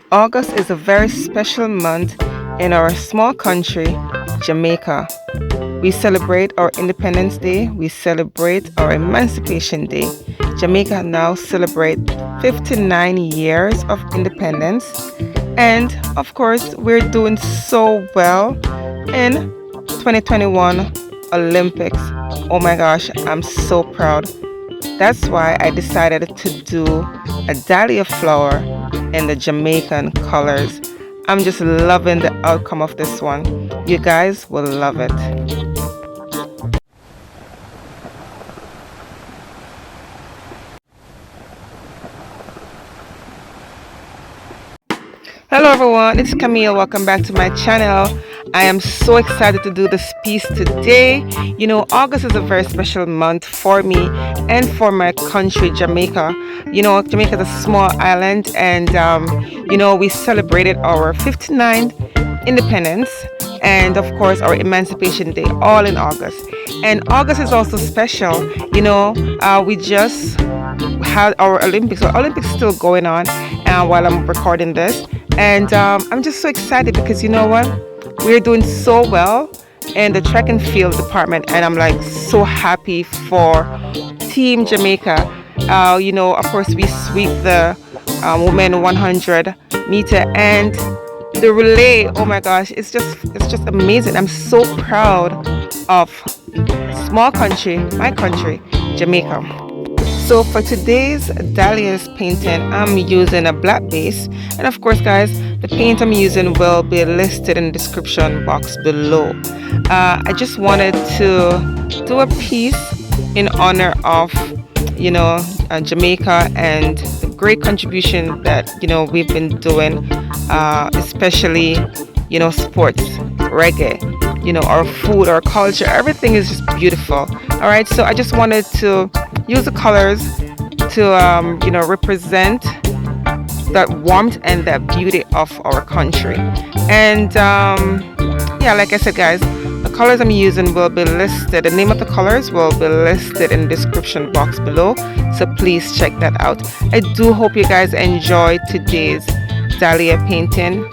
August is a very special month in our small country, Jamaica. We celebrate our Independence Day, we celebrate our Emancipation Day. Jamaica now celebrates 59 years of independence, and of course, we're doing so well in 2021 Olympics. Oh my gosh, I'm so proud. That's why I decided to do a dahlia flower in the Jamaican colors. I'm just loving the outcome of this one. You guys will love it. Hello everyone, it's Camille. Welcome back to my channel. I am so excited to do this piece today. You know, August is a very special month for me and for my country, Jamaica. You know, Jamaica is a small island, and we celebrated our 59th independence and of course our Emancipation Day all in August. And August is also special. We just had our Olympics. So Olympics still going on while I'm recording this. And I'm just so excited because you know what? We're doing so well in the track and field department, and I'm like so happy for Team Jamaica. Of course, we sweep the women 100 meter and the relay. Oh my gosh, it's just amazing. I'm so proud of small country, my country, Jamaica. So for today's dahlias painting, I'm using a black base, and of course guys, the paint I'm using will be listed in the description box below. I just wanted to do a piece in honor of Jamaica and the great contribution that we've been doing, especially sports, reggae, our food, our culture, everything is just beautiful. All right, so I just wanted to use the colors to represent that warmth and that beauty of our country. And like I said guys, the colors I'm using will be listed, the name of the colors will be listed in the description box below, so please check that out. I do hope you guys enjoyed today's dahlia painting.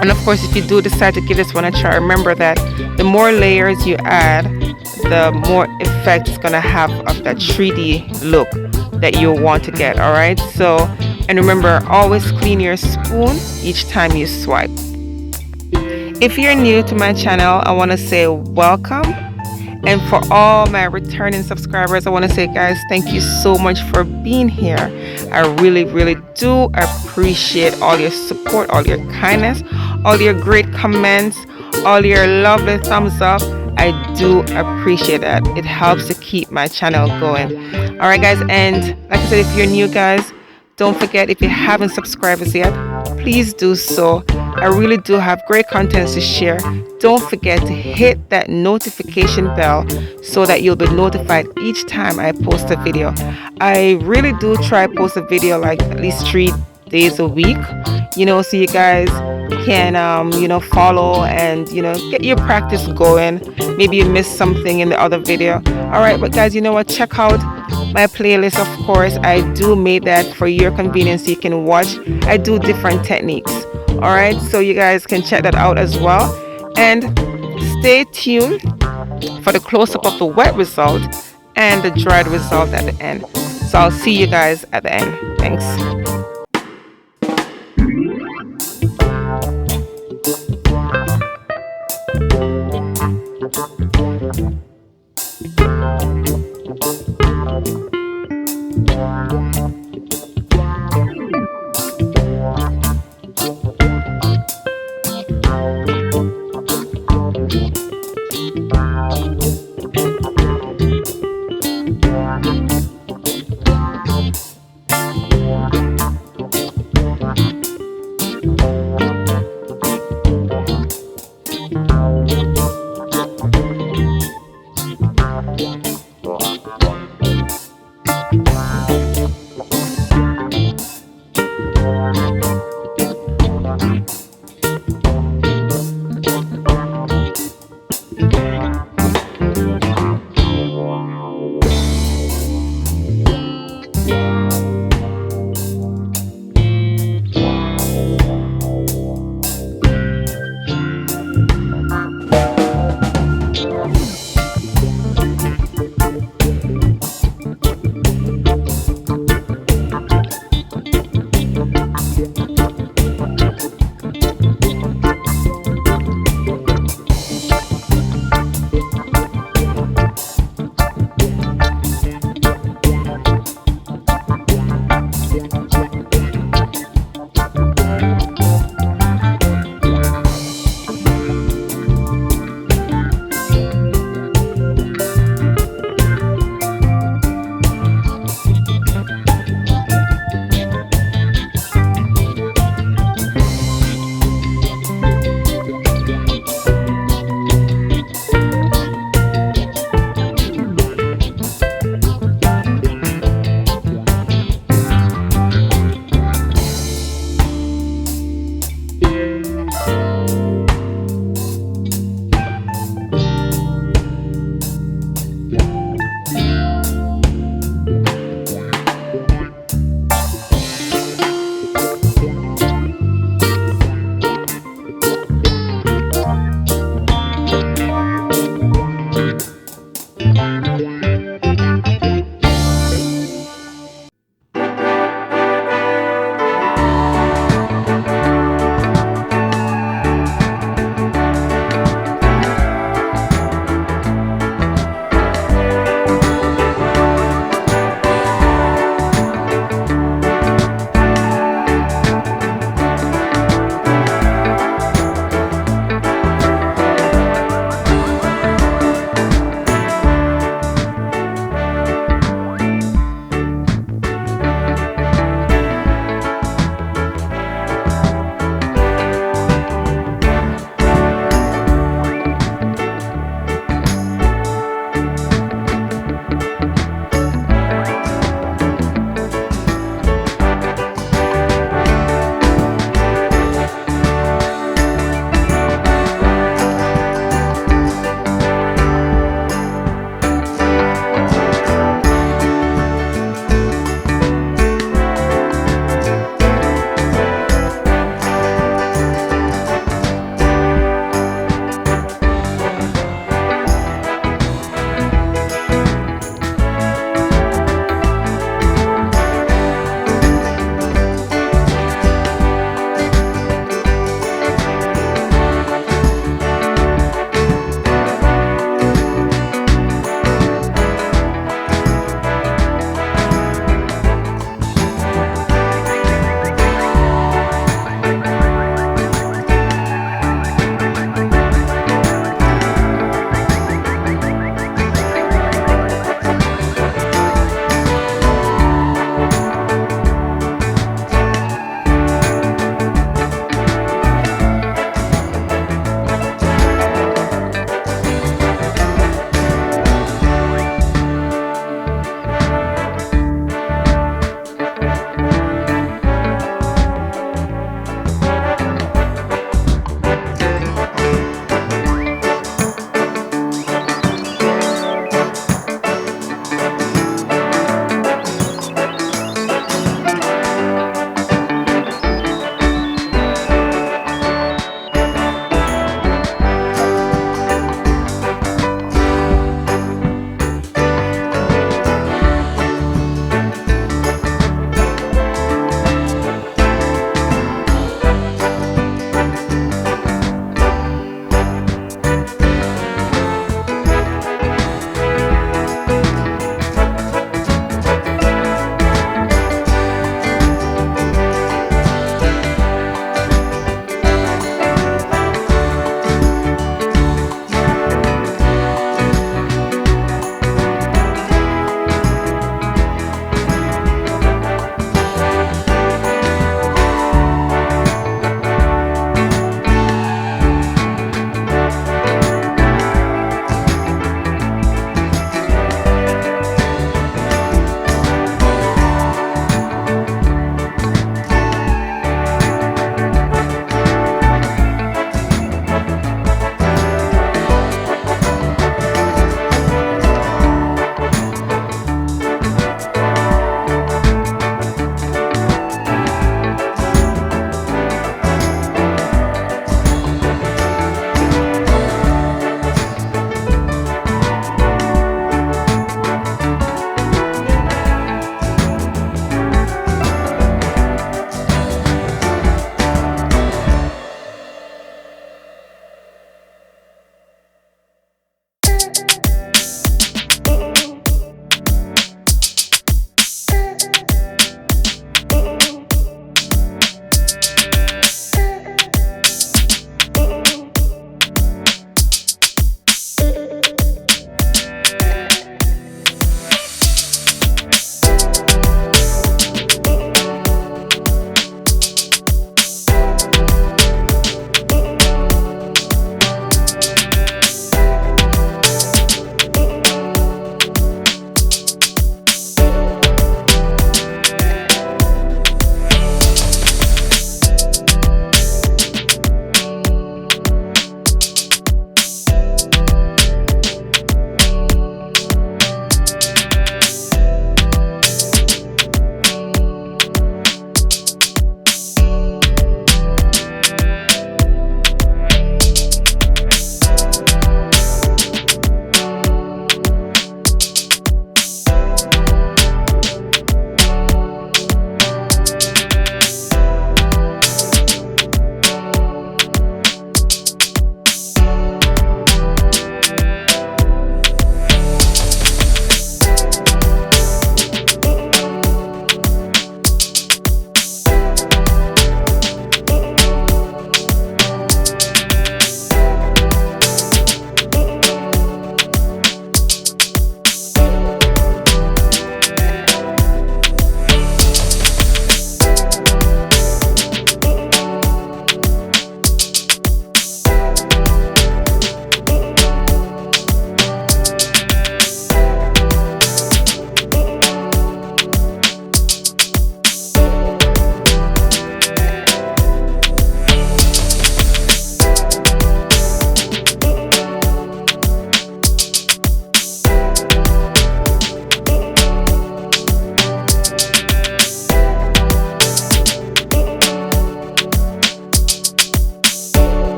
And of course, if you do decide to give this one a try, remember that the more layers you add, the more effect it's gonna have of that 3D look that you want to get. All right, so, and remember, always clean your spoon each time you swipe. If you're new to my channel, I want to say welcome. And for all my returning subscribers, I want to say guys, thank you so much for being here. I really do appreciate all your support, all your kindness, all your great comments, all your lovely thumbs up. I do appreciate that. It helps to keep my channel going. All right guys, and like I said, if you're new guys, don't forget, if you haven't subscribed as yet, please do so. I really do have great content to share. Don't forget to hit that notification bell so that you'll be notified each time I post a video. I really do try to post a video like at least 3 days a week, so you guys can follow and get your practice going. Maybe you missed something in the other video. All right, but guys, you know what, check out my playlist. Of course, I do make that for your convenience so you can watch. I do different techniques. All right, so you guys can check that out as well, and stay tuned for the close-up of the wet result and the dried result at the end. So I'll see you guys at the end. Thanks.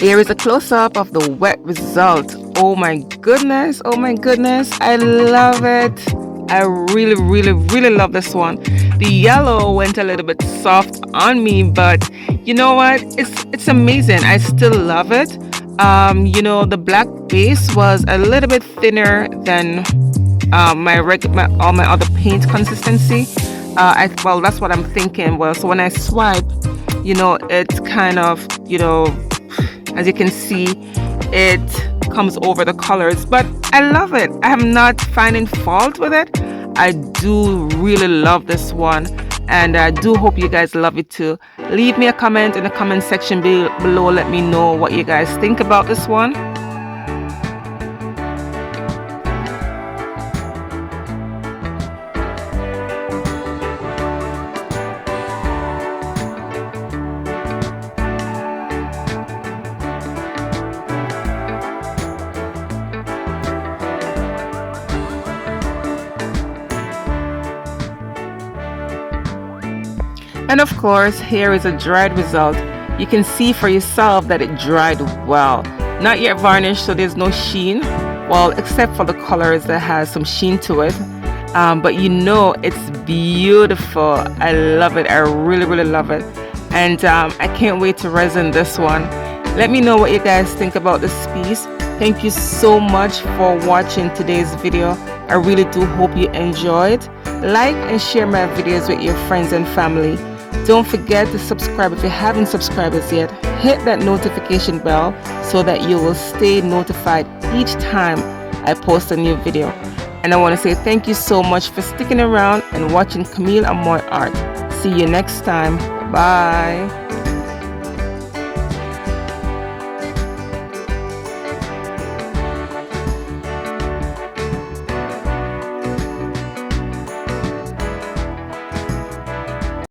Here is a close-up of the wet result. Oh my goodness, oh my goodness, I love it. I really love this one. The yellow went a little bit soft on me, but you know what? It's amazing. I still love it. You know, the black base was a little bit thinner than all my other paint consistency. Well, that's what I'm thinking. Well, so when I swipe, you know, it's kind of, you know, as you can see, it comes over the colors, but I love it. I am not finding fault with it. I do really love this one, and I do hope you guys love it too. Leave me a comment in the comment section below. Let me know what you guys think about this one. And of course, here is a dried result. You can see for yourself that it dried well. Not yet varnished, so there's no sheen. Well, except for the colors that has some sheen to it. But you know, it's beautiful. I love it. I really love it. And I can't wait to resin this one. Let me know what you guys think about this piece. Thank you so much for watching today's video. I really do hope you enjoyed. Like and share my videos with your friends and family. Don't forget to subscribe if you haven't subscribed as yet. Hit that notification bell so that you will stay notified each time I post a new video. And I want to say thank you so much for sticking around and watching Camille Amoy Art. See you next time. Bye.